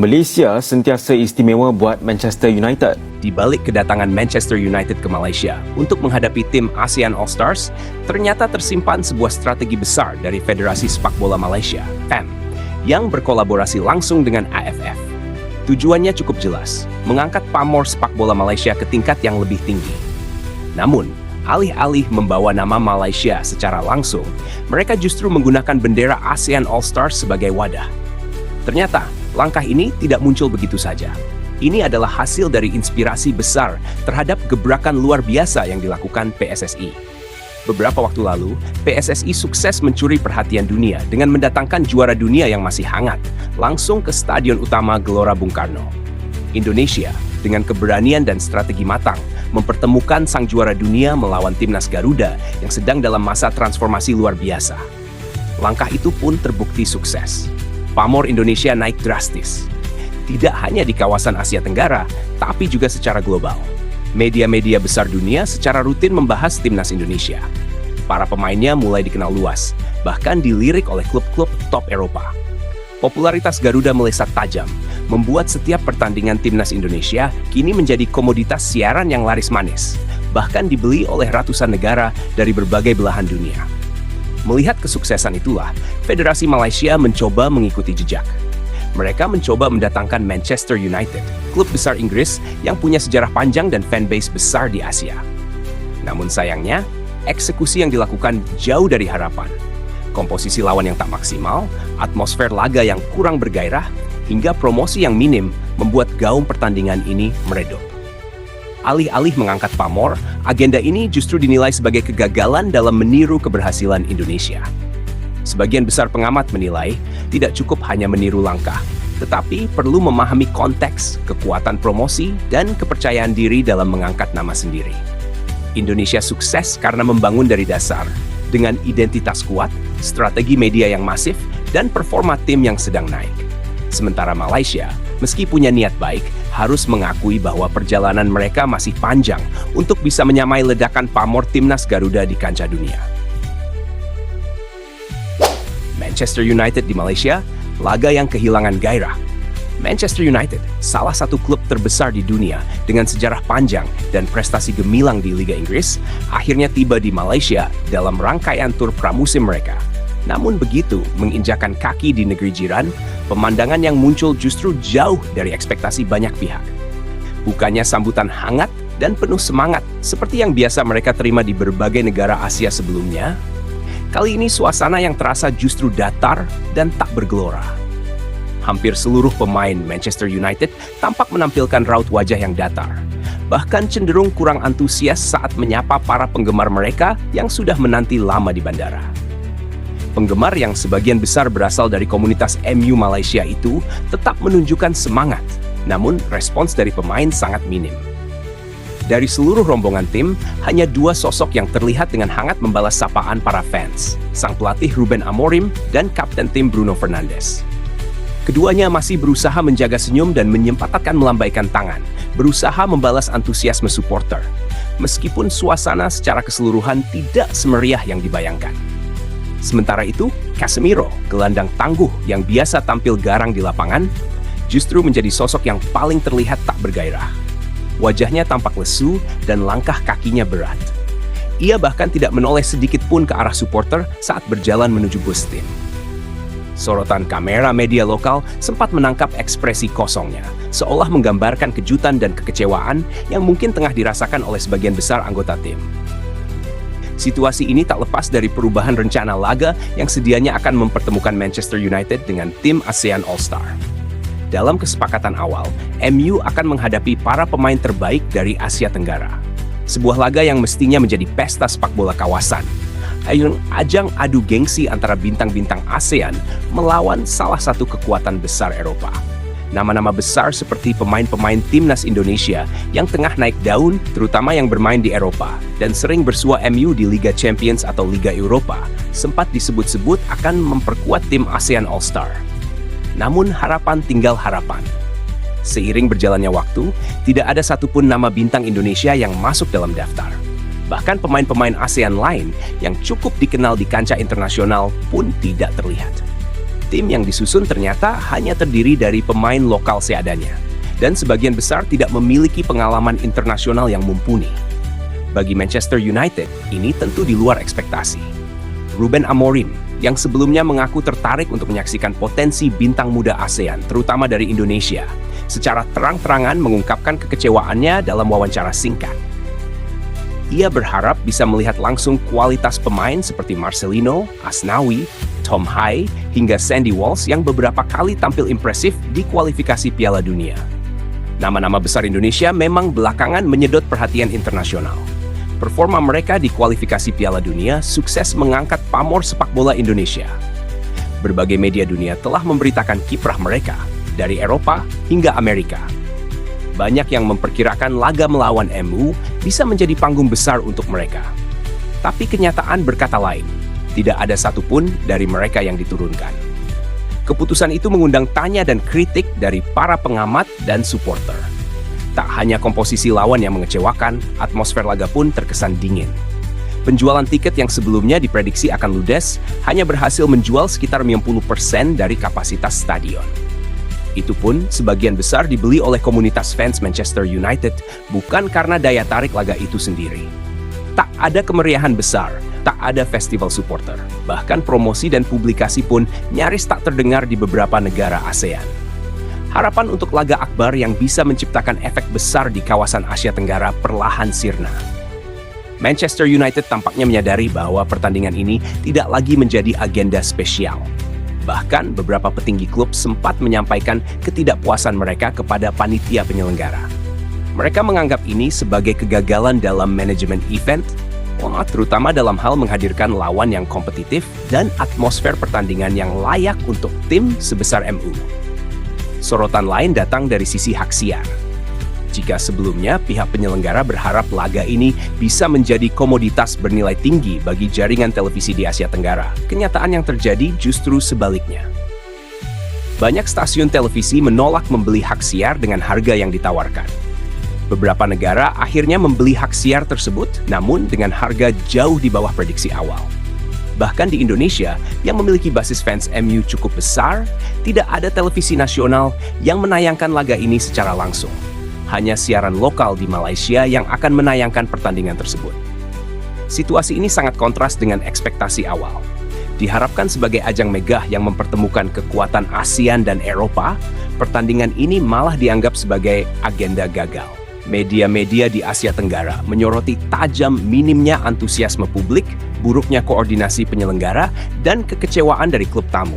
Malaysia sentiasa istimewa buat Manchester United. Di balik kedatangan Manchester United ke Malaysia untuk menghadapi tim ASEAN All-Stars, ternyata tersimpan sebuah strategi besar dari Federasi Sepak Bola Malaysia, FAM, yang berkolaborasi langsung dengan AFF. Tujuannya cukup jelas, mengangkat pamor sepak bola Malaysia ke tingkat yang lebih tinggi. Namun, alih-alih membawa nama Malaysia secara langsung, mereka justru menggunakan bendera ASEAN All-Stars sebagai wadah. Ternyata, langkah ini tidak muncul begitu saja. Ini adalah hasil dari inspirasi besar terhadap gebrakan luar biasa yang dilakukan PSSI. Beberapa waktu lalu, PSSI sukses mencuri perhatian dunia dengan mendatangkan juara dunia yang masih hangat, langsung ke Stadion Utama Gelora Bung Karno. Indonesia, dengan keberanian dan strategi matang, mempertemukan sang juara dunia melawan timnas Garuda yang sedang dalam masa transformasi luar biasa. Langkah itu pun terbukti sukses. Pamor Indonesia naik drastis. Tidak hanya di kawasan Asia Tenggara, tapi juga secara global. Media-media besar dunia secara rutin membahas timnas Indonesia. Para pemainnya mulai dikenal luas, bahkan dilirik oleh klub-klub top Eropa. Popularitas Garuda melesat tajam, membuat setiap pertandingan timnas Indonesia kini menjadi komoditas siaran yang laris manis, bahkan dibeli oleh ratusan negara dari berbagai belahan dunia. Melihat kesuksesan itulah, Federasi Malaysia mencoba mengikuti jejak. Mereka mencoba mendatangkan Manchester United, klub besar Inggris yang punya sejarah panjang dan fanbase besar di Asia. Namun sayangnya, eksekusi yang dilakukan jauh dari harapan. Komposisi lawan yang tak maksimal, atmosfer laga yang kurang bergairah, hingga promosi yang minim membuat gaung pertandingan ini meredup. Alih-alih mengangkat pamor, agenda ini justru dinilai sebagai kegagalan dalam meniru keberhasilan Indonesia. Sebagian besar pengamat menilai tidak cukup hanya meniru langkah, tetapi perlu memahami konteks, kekuatan promosi, dan kepercayaan diri dalam mengangkat nama sendiri. Indonesia sukses karena membangun dari dasar, dengan identitas kuat, strategi media yang masif, dan performa tim yang sedang naik. Sementara Malaysia, meski punya niat baik, harus mengakui bahwa perjalanan mereka masih panjang untuk bisa menyamai ledakan pamor timnas Garuda di kancah dunia. Manchester United di Malaysia, laga yang kehilangan gairah. Manchester United, salah satu klub terbesar di dunia dengan sejarah panjang dan prestasi gemilang di Liga Inggris, akhirnya tiba di Malaysia dalam rangkaian tur pramusim mereka. Namun begitu menginjakan kaki di negeri jiran, pemandangan yang muncul justru jauh dari ekspektasi banyak pihak. Bukannya sambutan hangat dan penuh semangat seperti yang biasa mereka terima di berbagai negara Asia sebelumnya, kali ini suasana yang terasa justru datar dan tak bergelora. Hampir seluruh pemain Manchester United tampak menampilkan raut wajah yang datar, bahkan cenderung kurang antusias saat menyapa para penggemar mereka yang sudah menanti lama di bandara. Penggemar yang sebagian besar berasal dari komunitas MU Malaysia itu tetap menunjukkan semangat, namun respons dari pemain sangat minim. Dari seluruh rombongan tim, hanya dua sosok yang terlihat dengan hangat membalas sapaan para fans, sang pelatih Ruben Amorim dan kapten tim Bruno Fernandes. Keduanya masih berusaha menjaga senyum dan menyempatkan melambaikan tangan, berusaha membalas antusiasme supporter, meskipun suasana secara keseluruhan tidak semeriah yang dibayangkan. Sementara itu, Casemiro, gelandang tangguh yang biasa tampil garang di lapangan, justru menjadi sosok yang paling terlihat tak bergairah. Wajahnya tampak lesu dan langkah kakinya berat. Ia bahkan tidak menoleh sedikit pun ke arah supporter saat berjalan menuju bus tim. Sorotan kamera media lokal sempat menangkap ekspresi kosongnya, seolah menggambarkan kejutan dan kekecewaan yang mungkin tengah dirasakan oleh sebagian besar anggota tim. Situasi ini tak lepas dari perubahan rencana laga yang sedianya akan mempertemukan Manchester United dengan tim ASEAN All-Star. Dalam kesepakatan awal, MU akan menghadapi para pemain terbaik dari Asia Tenggara. Sebuah laga yang mestinya menjadi pesta sepak bola kawasan. Ajang adu gengsi antara bintang-bintang ASEAN melawan salah satu kekuatan besar Eropa. Nama-nama besar seperti pemain-pemain timnas Indonesia yang tengah naik daun, terutama yang bermain di Eropa, dan sering bersua MU di Liga Champions atau Liga Eropa, sempat disebut-sebut akan memperkuat tim ASEAN All-Star. Namun harapan tinggal harapan. Seiring berjalannya waktu, tidak ada satupun nama bintang Indonesia yang masuk dalam daftar. Bahkan pemain-pemain ASEAN lain yang cukup dikenal di kancah internasional pun tidak terlihat. Tim yang disusun ternyata hanya terdiri dari pemain lokal seadanya, dan sebagian besar tidak memiliki pengalaman internasional yang mumpuni. Bagi Manchester United, ini tentu di luar ekspektasi. Ruben Amorim, yang sebelumnya mengaku tertarik untuk menyaksikan potensi bintang muda ASEAN, terutama dari Indonesia, secara terang-terangan mengungkapkan kekecewaannya dalam wawancara singkat. Ia berharap bisa melihat langsung kualitas pemain seperti Marcelino, Asnawi, Tom Hai, hingga Sandy Walsh yang beberapa kali tampil impresif di kualifikasi Piala Dunia. Nama-nama besar Indonesia memang belakangan menyedot perhatian internasional. Performa mereka di kualifikasi Piala Dunia sukses mengangkat pamor sepak bola Indonesia. Berbagai media dunia telah memberitakan kiprah mereka, dari Eropa hingga Amerika. Banyak yang memperkirakan laga melawan MU bisa menjadi panggung besar untuk mereka. Tapi kenyataan berkata lain, tidak ada satupun dari mereka yang diturunkan. Keputusan itu mengundang tanya dan kritik dari para pengamat dan supporter. Tak hanya komposisi lawan yang mengecewakan, atmosfer laga pun terkesan dingin. Penjualan tiket yang sebelumnya diprediksi akan ludes hanya berhasil menjual sekitar 90% dari kapasitas stadion. Itu pun sebagian besar dibeli oleh komunitas fans Manchester United, bukan karena daya tarik laga itu sendiri. Tak ada kemeriahan besar, tak ada festival supporter. Bahkan promosi dan publikasi pun nyaris tak terdengar di beberapa negara ASEAN. Harapan untuk laga akbar yang bisa menciptakan efek besar di kawasan Asia Tenggara perlahan sirna. Manchester United tampaknya menyadari bahwa pertandingan ini tidak lagi menjadi agenda spesial. Bahkan beberapa petinggi klub sempat menyampaikan ketidakpuasan mereka kepada panitia penyelenggara. Mereka menganggap ini sebagai kegagalan dalam manajemen event, terutama dalam hal menghadirkan lawan yang kompetitif dan atmosfer pertandingan yang layak untuk tim sebesar MU. Sorotan lain datang dari sisi hak siar. Jika sebelumnya pihak penyelenggara berharap laga ini bisa menjadi komoditas bernilai tinggi bagi jaringan televisi di Asia Tenggara, kenyataan yang terjadi justru sebaliknya. Banyak stasiun televisi menolak membeli hak siar dengan harga yang ditawarkan. Beberapa negara akhirnya membeli hak siar tersebut, namun dengan harga jauh di bawah prediksi awal. Bahkan di Indonesia, yang memiliki basis fans MU cukup besar, tidak ada televisi nasional yang menayangkan laga ini secara langsung. Hanya siaran lokal di Malaysia yang akan menayangkan pertandingan tersebut. Situasi ini sangat kontras dengan ekspektasi awal. Diharapkan sebagai ajang megah yang mempertemukan kekuatan ASEAN dan Eropa, pertandingan ini malah dianggap sebagai agenda gagal. Media-media di Asia Tenggara menyoroti tajam minimnya antusiasme publik, buruknya koordinasi penyelenggara, dan kekecewaan dari klub tamu.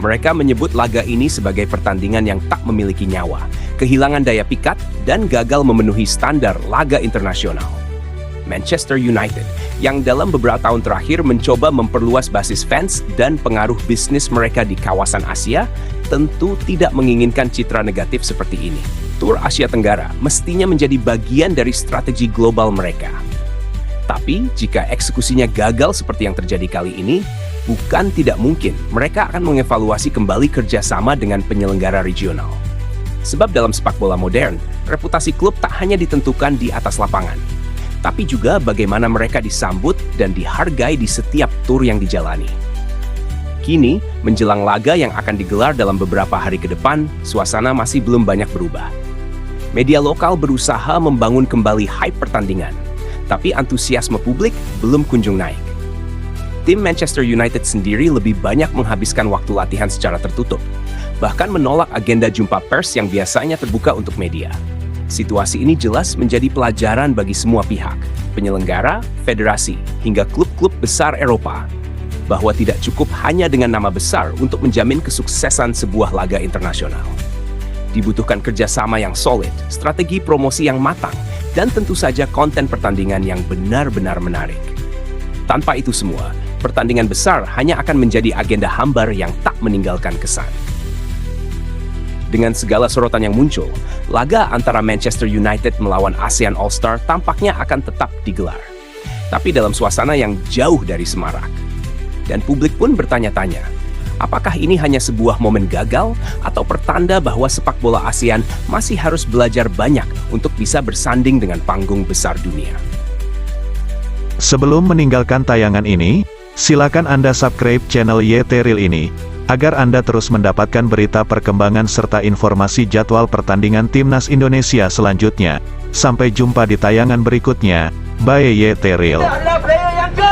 Mereka menyebut laga ini sebagai pertandingan yang tak memiliki nyawa, kehilangan daya pikat, dan gagal memenuhi standar laga internasional. Manchester United, yang dalam beberapa tahun terakhir mencoba memperluas basis fans dan pengaruh bisnis mereka di kawasan Asia, tentu tidak menginginkan citra negatif seperti ini. Tur Asia Tenggara mestinya menjadi bagian dari strategi global mereka. Tapi, jika eksekusinya gagal seperti yang terjadi kali ini, bukan tidak mungkin mereka akan mengevaluasi kembali kerjasama dengan penyelenggara regional. Sebab dalam sepak bola modern, reputasi klub tak hanya ditentukan di atas lapangan, tapi juga bagaimana mereka disambut dan dihargai di setiap tur yang dijalani. Kini, menjelang laga yang akan digelar dalam beberapa hari ke depan, suasana masih belum banyak berubah. Media lokal berusaha membangun kembali hype pertandingan, tapi antusiasme publik belum kunjung naik. Tim Manchester United sendiri lebih banyak menghabiskan waktu latihan secara tertutup, bahkan menolak agenda jumpa pers yang biasanya terbuka untuk media. Situasi ini jelas menjadi pelajaran bagi semua pihak, penyelenggara, federasi, hingga klub-klub besar Eropa, bahwa tidak cukup hanya dengan nama besar untuk menjamin kesuksesan sebuah laga internasional. Dibutuhkan kerjasama yang solid, strategi promosi yang matang, dan tentu saja konten pertandingan yang benar-benar menarik. Tanpa itu semua, pertandingan besar hanya akan menjadi agenda hambar yang tak meninggalkan kesan. Dengan segala sorotan yang muncul, laga antara Manchester United melawan ASEAN All-Star tampaknya akan tetap digelar. Tapi dalam suasana yang jauh dari semarak. Dan publik pun bertanya-tanya, apakah ini hanya sebuah momen gagal atau pertanda bahwa sepak bola ASEAN masih harus belajar banyak untuk bisa bersanding dengan panggung besar dunia? Sebelum meninggalkan tayangan ini, silakan Anda subscribe channel YT Real ini, Agar Anda terus mendapatkan berita perkembangan serta informasi jadwal pertandingan Timnas Indonesia selanjutnya. Sampai jumpa di tayangan berikutnya. Bye YT Real. Adalah player yang ke